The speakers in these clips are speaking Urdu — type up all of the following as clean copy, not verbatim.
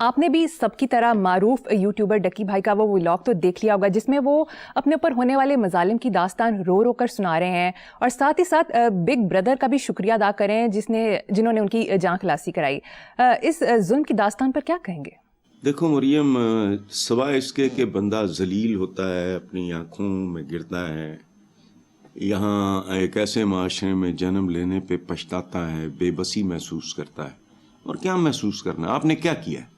آپ نے بھی سب کی طرح معروف یوٹیوبر ڈکی بھائی کا وہ ولاگ تو دیکھ لیا ہوگا جس میں وہ اپنے اوپر ہونے والے مظالم کی داستان رو رو کر سنا رہے ہیں اور ساتھ ہی ساتھ بگ بردر کا بھی شکریہ ادا کریں جنہوں نے ان کی جان خلاصی کرائی. اس ظلم کی داستان پر کیا کہیں گے؟ دیکھو مریم، سوائے اس کے کہ بندہ ذلیل ہوتا ہے، اپنی آنکھوں میں گرتا ہے، یہاں ایک ایسے معاشرے میں جنم لینے پہ پچھتاتا ہے، بے بسی محسوس کرتا ہے. اور کیا محسوس کرنا ہے؟ آپ نے کیا کیا ہے؟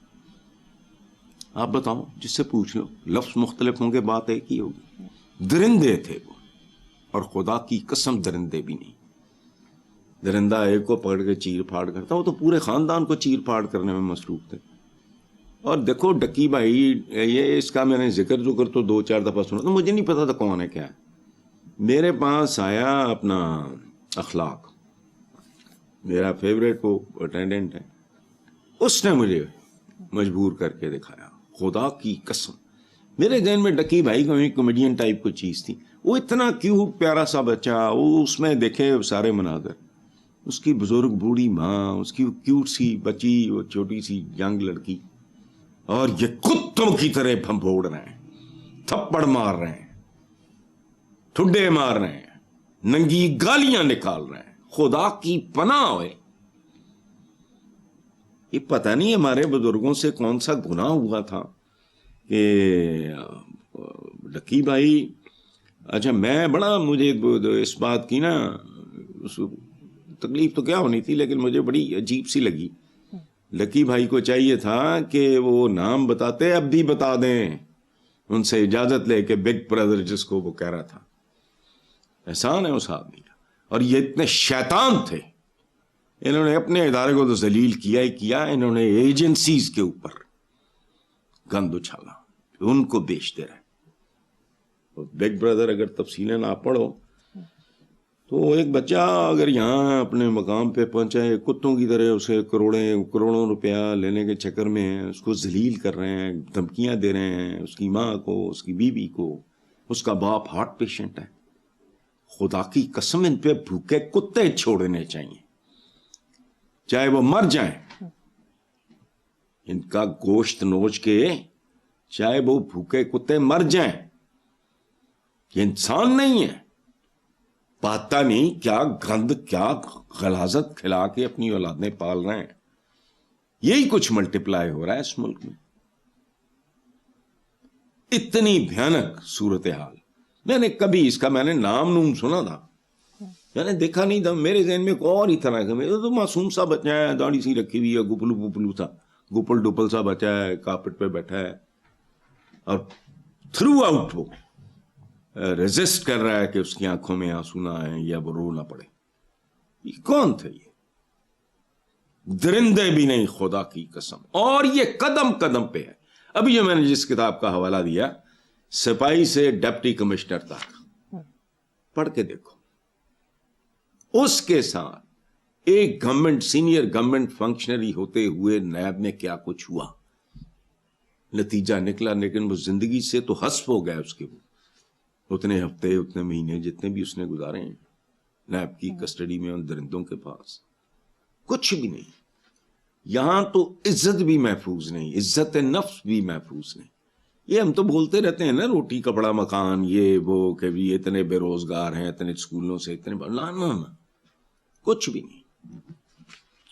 آپ بتاؤ، جس سے پوچھ لو. لفظ مختلف ہوں گے، بات ایک ہی ہوگی. درندے تھے وہ، اور خدا کی قسم درندے بھی نہیں. درندہ ایک کو پکڑ کے چیر پھاڑ کرتا، وہ تو پورے خاندان کو چیر پھاڑ کرنے میں مصروف تھے. اور دیکھو ڈکی بھائی، یہ اس کا میں نے ذکر تو 2-4 دفعہ سنا، تو مجھے نہیں پتا تھا کون ہے کیا ہے. میرے پاس آیا اپنا اخلاق، میرا فیوریٹ وہ اٹینڈنٹ ہے، اس نے مجھے مجبور کر کے دکھایا. خدا کی قسم میرے ذہن میں ڈکی بھائی کو کامیڈین ٹائپ کو چیز تھی. وہ اتنا کیوٹ پیارا سا بچہ، وہ اس میں دیکھے سارے مناظر، اس کی بزرگ بوڑھی ماں، اس کی کیوٹ سی بچی، وہ چھوٹی سی ینگ لڑکی، اور یہ کتوں کی طرح بھمبوڑ رہے ہیں، تھپڑ مار رہے ہیں، ٹھڈے مار رہے ہیں، ننگی گالیاں نکال رہے ہیں. خدا کی پناہ ہوئے. یہ پتہ نہیں ہمارے بزرگوں سے کون سا گناہ ہوا تھا کہ ڈکی بھائی. اچھا میں بڑا، مجھے اس بات کی نا تکلیف تو کیا ہونی تھی، لیکن مجھے بڑی عجیب سی لگی. لکی بھائی کو چاہیے تھا کہ وہ نام بتاتے، اب بھی بتا دیں، ان سے اجازت لے کے بگ برادر جس کو وہ کہہ رہا تھا. احسان ہے اس آدمی کا. اور یہ اتنے شیطان تھے، انہوں نے اپنے ادارے کو تو ذلیل کیا ہی کیا، انہوں نے ایجنسیز کے اوپر گند اچھالا، ان کو بیچتے رہے. بگ برادر اگر تفصیلیں نہ پڑھو تو ایک بچہ اگر یہاں اپنے مقام پہ پہنچا ہے، کتوں کی طرح اسے کروڑوں روپیہ لینے کے چکر میں اس کو ذلیل کر رہے ہیں، دھمکیاں دے رہے ہیں، اس کی ماں کو، اس کی بیوی کو. اس کا باپ ہارٹ پیشنٹ ہے. خدا کی قسم ان پہ بھوکے کتے چھوڑنے چاہیے، چاہے وہ مر جائیں. ان کا گوشت نوچ کے چاہے وہ بھوکے کتے مر جائیں. یہ انسان نہیں ہے. پتہ نہیں کیا گند، کیا غلاظت کھلا کے اپنی اولادیں پال رہے ہیں. یہی کچھ ملٹیپلائی ہو رہا ہے اس ملک میں. اتنی بھیانک صورتحال. میں نے کبھی اس کا میں نے نام سنا تھا، میں نے دیکھا نہیں تھا. میرے ذہن میں اور ہی طرح کا، تو معصوم سا بچہ ہے، داڑھی سی رکھی ہوئی ہے، گپلو پپلو سا، گپل ڈپل سا بچہ ہے، کارپٹ پہ بیٹھا ہے، اور تھرو آؤٹ وہ ریزسٹ کر رہا ہے کہ اس کی آنکھوں میں آنسو نہ آئے یا وہ رو نہ پڑے. یہ کون تھے؟ یہ درندے بھی نہیں، خدا کی قسم. اور یہ قدم قدم پہ ہے. ابھی جو میں نے جس کتاب کا حوالہ دیا، سپاہی سے ڈپٹی کمشنر تک، پڑھ کے دیکھو. اس کے ساتھ ایک گورنمنٹ، سینئر گورنمنٹ فنکشنری ہوتے ہوئے نیب میں کیا کچھ ہوا، نتیجہ نکلا. لیکن وہ زندگی سے تو حذف ہو گیا اس کے. وہ اتنے ہفتے، اتنے مہینے جتنے بھی اس نے گزارے ہیں نیب کی کسٹڈی میں ان درندوں کے پاس، کچھ بھی نہیں. یہاں تو عزت بھی محفوظ نہیں، عزت نفس بھی محفوظ نہیں. یہ ہم تو بولتے رہتے ہیں نا، روٹی کپڑا مکان، یہ وہ، کہ بھی اتنے بے روزگار ہیں، اتنے اسکولوں سے اتنے، نہ کچھ بھی نہیں،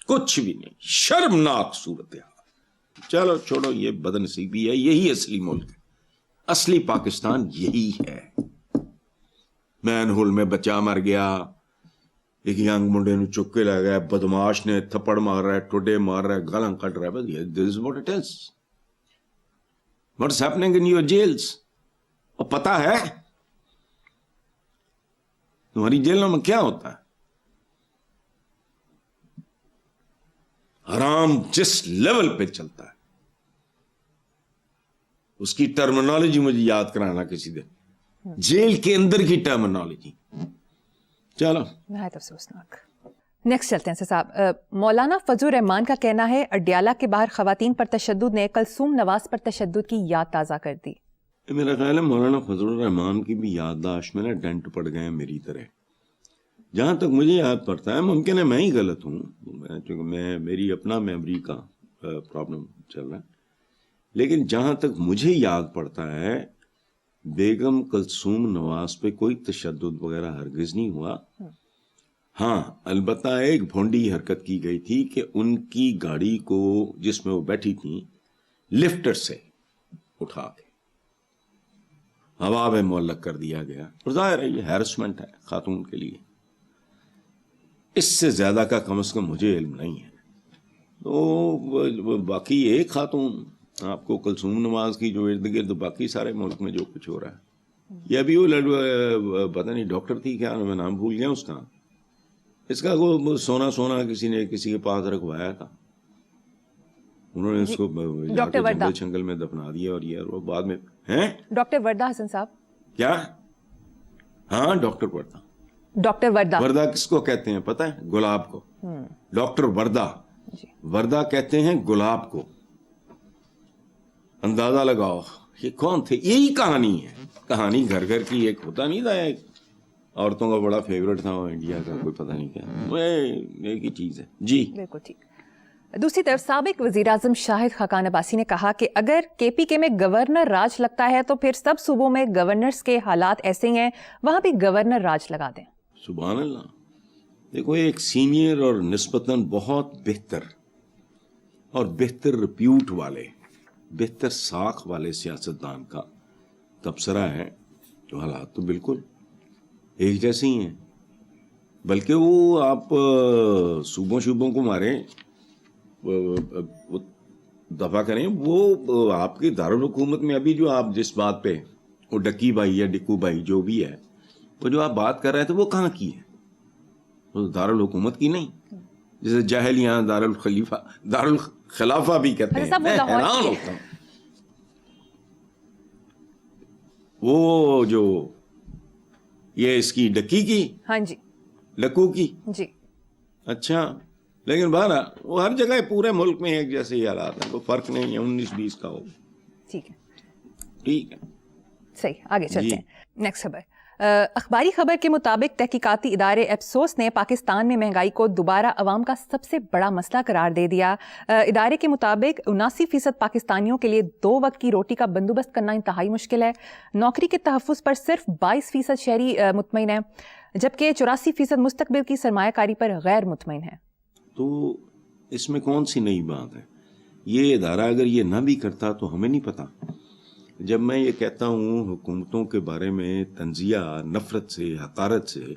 کچھ بھی نہیں. شرمناک صورتحال. چلو چھوڑو، یہ بدنصیبی ہے. یہی اصلی ملک ہے، اصلی پاکستان یہی ہے. مین ہول میں بچہ مر گیا، ایک ینگ منڈے نے چک کے لے گیا، بدماش نے تھپڑ مار رہا ہے، ٹھڈے مار رہا ہے، گالاں کٹ رہا ہے. بس this is what it is. What's happening in your jails? اور پتہ ہے تمہاری جیلوں میں کیا ہوتا ہے؟ حرام جس لیول پہ چلتا ہے، اس کی ٹرمینالوجی مجھے یاد کرانا کسی دن، جیل کے اندر کی ٹرمینالوجی. چلو نہایت افسوسناک. نیکسٹ چلتے ہیں صاحب. مولانا فضل الرحمان کا کہنا ہے اڈیالہ کے باہر خواتین پر تشدد نے کلثوم نواز پر تشدد کی یاد تازہ کر دی. میرا خیال ہے مولانا فضل الرحمان کی بھی یادداشت میں نا ڈینٹ پڑ گئے ہیں میری طرح. جہاں تک مجھے یاد پڑتا ہے، ممکن ہے میں ہی غلط ہوں، چونکہ میری اپنا میموری کا پرابلم چل رہا ہے، لیکن جہاں تک مجھے یاد پڑتا ہے بیگم کلثوم نواز پہ کوئی تشدد وغیرہ ہرگز نہیں ہوا. ہاں البتہ ایک بھونڈی حرکت کی گئی تھی کہ ان کی گاڑی کو جس میں وہ بیٹھی تھیں لفٹر سے اٹھا کے ہوا میں معلق کر دیا گیا. اور ظاہر ہے یہ ہیرسمنٹ ہے خاتون کے لیے. اس سے زیادہ کا کم از کم مجھے علم نہیں ہے. تو باقی ایک خاتون آپ کو کلثوم نواز کی جو ارد گرد باقی سارے ملک میں جو کچھ ہو رہا ہے, یہ ابھی وہ پتہ نہیں ڈاکٹر تھی کیا, میں نام بھول گیا اس کا, اس کا وہ سونا کسی نے کسی کے پاس رکھوایا تھا, انہوں نے اس کو جنگل چھنگل میں دفنا دیا. اور یہ وہ بعد میں ہیں ڈاکٹر وردہ حسن صاحب. کیا؟ ہاں ڈاکٹر وردہ. ڈاکٹر وردہ. وردہ کس کو کہتے ہیں پتہ ہے؟ گلاب کو. ڈاکٹر وردہ. وردہ کہتے ہیں گلاب کو. اندازہ لگاؤ یہ کون تھے. یہی کہانی ہے. کہانی گھر گھر کی ایک ہوتا نہیں تھا, ایک عورتوں کا بڑا فیوریٹ تھا وہ انڈیا کا, کوئی پتہ نہیں کیا, ایک ہی چیز ہے. جی بالکل ٹھیک. دوسری طرف سابق وزیر اعظم شاہد خاقان عباسی نے کہا کہ اگر کے پی کے میں گورنر راج لگتا ہے تو پھر سب صوبوں میں گورنرز کے حالات ایسے ہی ہیں, وہاں بھی گورنر راج لگا دیں. سبحان اللہ. دیکھو ایک سینئر اور نسبتاً بہت بہتر اور بہتر ریپیوٹ والے, بہتر ساکھ والے سیاستدان کا تبصرہ ہے جو حالات تو بالکل ایک جیسے ہی ہیں. بلکہ وہ آپ صوبوں کو ماریں, دفاع کریں, وہ آپ کی دارالحکومت میں ابھی جو آپ جس بات پہ وہ ڈکی بھائی یا ڈکو بھائی جو بھی ہے وہ جو آپ بات کر رہے تھے وہ کہاں کی ہے؟ وہ دارالحکومت کی نہیں, جیسے جاہل یہاں دارالخلافہ بھی کہتے ہیں. میں حیران ہوتا ہوں. وہ جو یہ اس کی ڈکی کی, ہاں جی لکو کی, جی اچھا, لیکن بہرحال وہ ہر جگہ پورے ملک میں ایک جیسے ہی حالات ہیں, کوئی فرق نہیں ہے 19-20 کا ہو. ٹھیک ہے ٹھیک ہے صحیح. آگے چلتے ہیں. نیکسٹ خبر. اخباری خبر کے مطابق تحقیقاتی ادارے ایپسوس نے پاکستان میں مہنگائی کو دوبارہ عوام کا سب سے بڑا مسئلہ قرار دے دیا. ادارے کے مطابق 79% پاکستانیوں کے لیے 2 وقت کی روٹی کا بندوبست کرنا انتہائی مشکل ہے. نوکری کے تحفظ پر صرف 22% شہری مطمئن ہیں, جبکہ 84% مستقبل کی سرمایہ کاری پر غیر مطمئن ہے. تو اس میں کون سی نئی بات ہے؟ یہ ادارہ اگر یہ نہ بھی کرتا تو ہمیں نہیں پتا. جب میں یہ کہتا ہوں حکومتوں کے بارے میں تنزیہ نفرت سے حقارت سے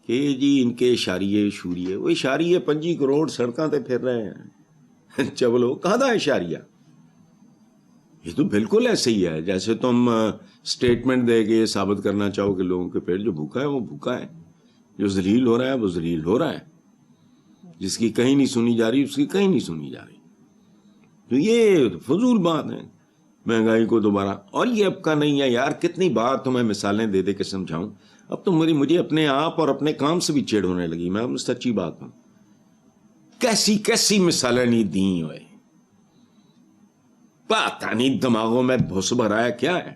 کہ جی ان کے اشاریے شوریے, وہ اشاریے 25 کروڑ سڑکاں تے پھر رہے ہیں چبلو, کہاں دا اشاریہ؟ یہ تو بالکل ایسے ہی ہے جیسے تم سٹیٹمنٹ دے کے ثابت کرنا چاہو کہ لوگوں کے پیٹ جو بھوکا ہے وہ بھوکا ہے, جو ذلیل ہو رہا ہے وہ ذلیل ہو رہا ہے, جس کی کہیں نہیں سنی جا رہی اس کی کہیں نہیں سنی جا رہی. تو یہ فضول بات ہے مہنگائی کو دوبارہ. اور یہ اب کا نہیں ہے یار, کتنی بار تمہیں مثالیں دے دے کے سمجھاؤں, اب تو مجھے اپنے آپ اور اپنے کام سے بھی چیڑ ہونے لگی. میں سچی بات ہوں, کیسی مثالیں نہیں دیں ہوئے, پتہ نہیں دماغوں میں بھس بھرایا کیا ہے.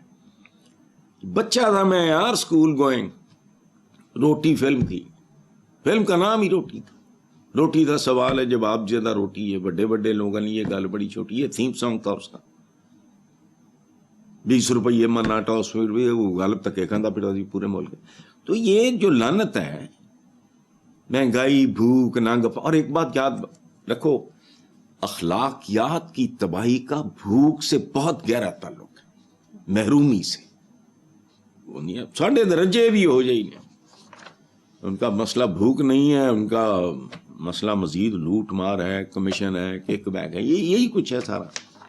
بچہ تھا میں یار, اسکول گوئنگ, روٹی فلم تھی, فلم کا نام ہی روٹی تھا. روٹی کا سوال ہے جواب زیادہ روٹی ہے, بڑے بڑے لوگوں نے یہ گل بڑی چھوٹی ہے. تھیم سانگ تھا اس کا, 20 روپئے منا ٹاس میں وہ غالب تک کھانا پڑا تھی پورے ملک. تو یہ جو لعنت ہے مہنگائی, بھوک, ننگ. اور ایک بات یاد رکھو, اخلاقیات کی تباہی کا بھوک سے بہت گہرا تعلق ہے, محرومی سے. وہ نہیں, ساڑھے درجے بھی ہو جائیں, ان کا مسئلہ بھوک نہیں ہے, ان کا مسئلہ مزید لوٹ مار ہے, کمیشن ہے, کک بیک ہے, یہی کچھ ہے سارا.